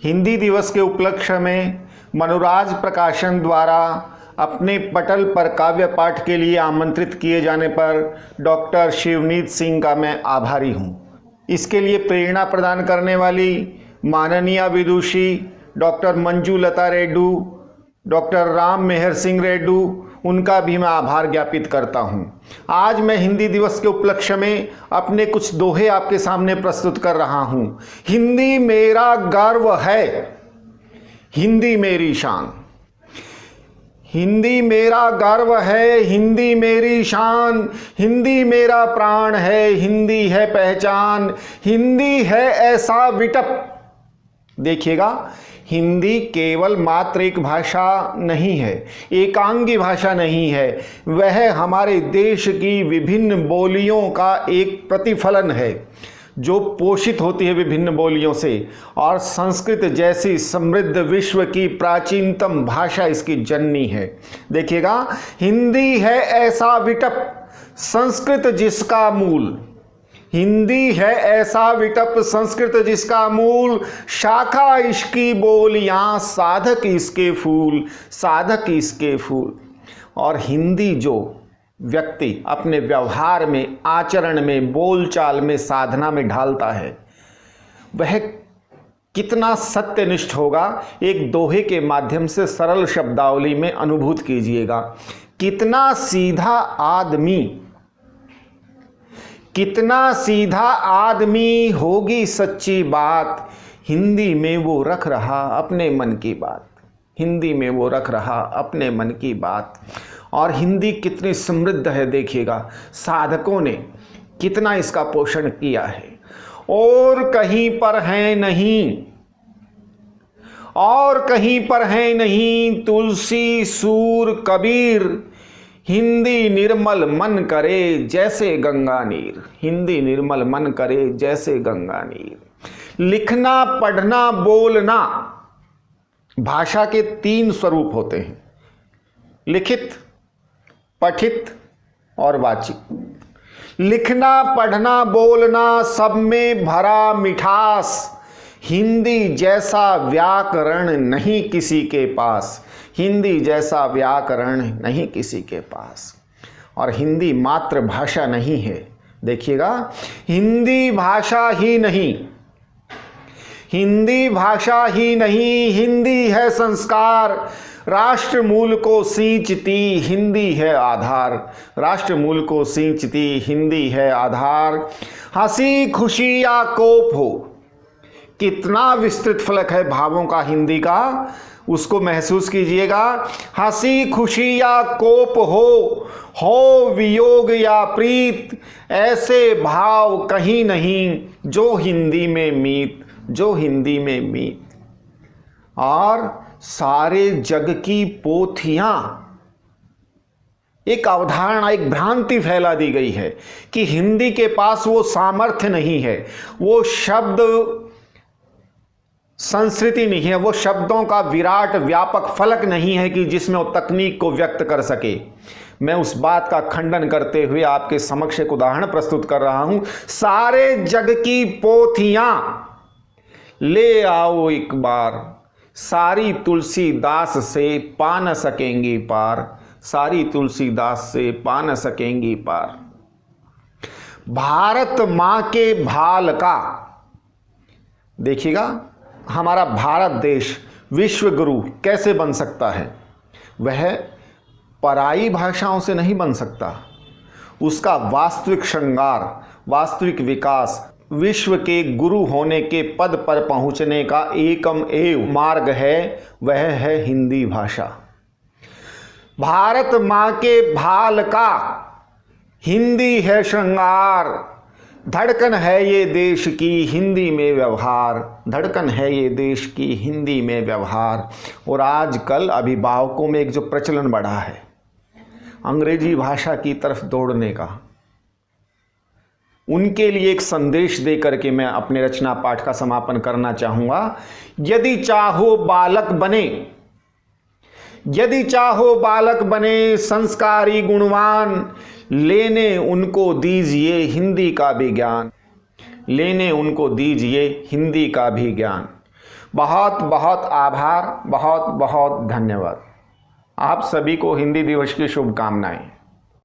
हिंदी दिवस के उपलक्ष्य में मनोराज प्रकाशन द्वारा अपने पटल पर काव्य पाठ के लिए आमंत्रित किए जाने पर डॉक्टर शिवनीत सिंह का मैं आभारी हूँ। इसके लिए प्रेरणा प्रदान करने वाली माननीय विदुषी डॉक्टर मंजू लता रेड्डू, डॉक्टर राम मेहर सिंह रेड्डू, उनका भी मैं आभार ज्ञापित करता हूं। आज मैं हिंदी दिवस के उपलक्ष्य में अपने कुछ दोहे आपके सामने प्रस्तुत कर रहा हूं। हिंदी मेरा गर्व है, हिंदी मेरी शान। हिंदी मेरा गर्व है, हिंदी मेरी शान। हिंदी मेरा प्राण है, हिंदी है पहचान। हिंदी है ऐसा विटप। देखिएगा, हिंदी केवल मात्र एक भाषा नहीं है, एकांगी भाषा नहीं है, वह हमारे देश की विभिन्न बोलियों का एक प्रतिफलन है जो पोषित होती है विभिन्न बोलियों से। और संस्कृत जैसी समृद्ध विश्व की प्राचीनतम भाषा इसकी जननी है। देखिएगा, हिंदी है ऐसा विटप, संस्कृत जिसका मूल। हिंदी है ऐसा विटप, संस्कृत जिसका मूल। शाखा इसकी बोलियां, साधक इसके फूल, साधक इसके फूल। और हिंदी जो व्यक्ति अपने व्यवहार में, आचरण में, बोलचाल में, साधना में ढालता है, वह कितना सत्यनिष्ठ होगा, एक दोहे के माध्यम से सरल शब्दावली में अनुभूत कीजिएगा। कितना सीधा आदमी, कितना सीधा आदमी, होगी सच्ची बात। हिंदी में वो रख रहा अपने मन की बात, हिंदी में वो रख रहा अपने मन की बात। और हिंदी कितनी समृद्ध है, देखिएगा, साधकों ने कितना इसका पोषण किया है। और कहीं पर है नहीं, और कहीं पर है नहीं, तुलसी सूर कबीर। हिंदी निर्मल मन करे जैसे गंगा नीर, हिंदी निर्मल मन करे जैसे गंगा नीर। लिखना, पढ़ना, बोलना, भाषा के 3 स्वरूप होते हैं, लिखित, पठित और वाचिक। लिखना, पढ़ना, बोलना, सब में भरा मिठास। हिंदी जैसा व्याकरण नहीं किसी के पास, हिंदी जैसा व्याकरण नहीं किसी के पास। और हिंदी मात्र भाषा नहीं है, देखिएगा, हिंदी भाषा ही नहीं, हिंदी भाषा ही नहीं, हिंदी है संस्कार। राष्ट्र मूल को सींचती हिंदी है आधार, राष्ट्र मूल को सींचती हिंदी है आधार। हंसी खुशी या कोप हो, कितना विस्तृत फलक है भावों का हिंदी का, उसको महसूस कीजिएगा। हंसी खुशी या कोप हो वियोग या प्रीत, ऐसे भाव कहीं नहीं जो हिंदी में मीत, जो हिंदी में मीत। और सारे जग की पोथियां, एक अवधारणा, एक भ्रांति फैला दी गई है कि हिंदी के पास वो सामर्थ्य नहीं है, वो शब्द संस्कृति नहीं है, वो शब्दों का विराट व्यापक फलक नहीं है कि जिसमें वो तकनीक को व्यक्त कर सके। मैं उस बात का खंडन करते हुए आपके समक्ष एक उदाहरण प्रस्तुत कर रहा हूं। सारे जग की पोथियां ले आओ एक बार, सारी तुलसीदास से पा न सकेंगी पार, सारी तुलसीदास से पा न सकेंगी पार। भारत मां के भाल का, देखिएगा, हमारा भारत देश विश्व गुरु कैसे बन सकता है? वह पराई भाषाओं से नहीं बन सकता। उसका वास्तविक श्रृंगार, वास्तविक विकास, विश्व के गुरु होने के पद पर पहुंचने का एकम एव मार्ग है, वह है हिंदी भाषा। भारत मां के भाल का, हिंदी है श्रृंगार। धड़कन है ये देश की हिंदी में व्यवहार, धड़कन है ये देश की हिंदी में व्यवहार। और आजकल अभिभावकों में एक जो प्रचलन बढ़ा है अंग्रेजी भाषा की तरफ दौड़ने का, उनके लिए एक संदेश दे करके मैं अपने रचना पाठ का समापन करना चाहूंगा। यदि चाहो बालक बने, यदि चाहो बालक बने संस्कारी गुणवान, लेने उनको दीजिए हिंदी का भी ज्ञान, लेने उनको दीजिए हिंदी का भी ज्ञान। बहुत बहुत आभार, बहुत बहुत धन्यवाद। आप सभी को हिंदी दिवस की शुभकामनाएं।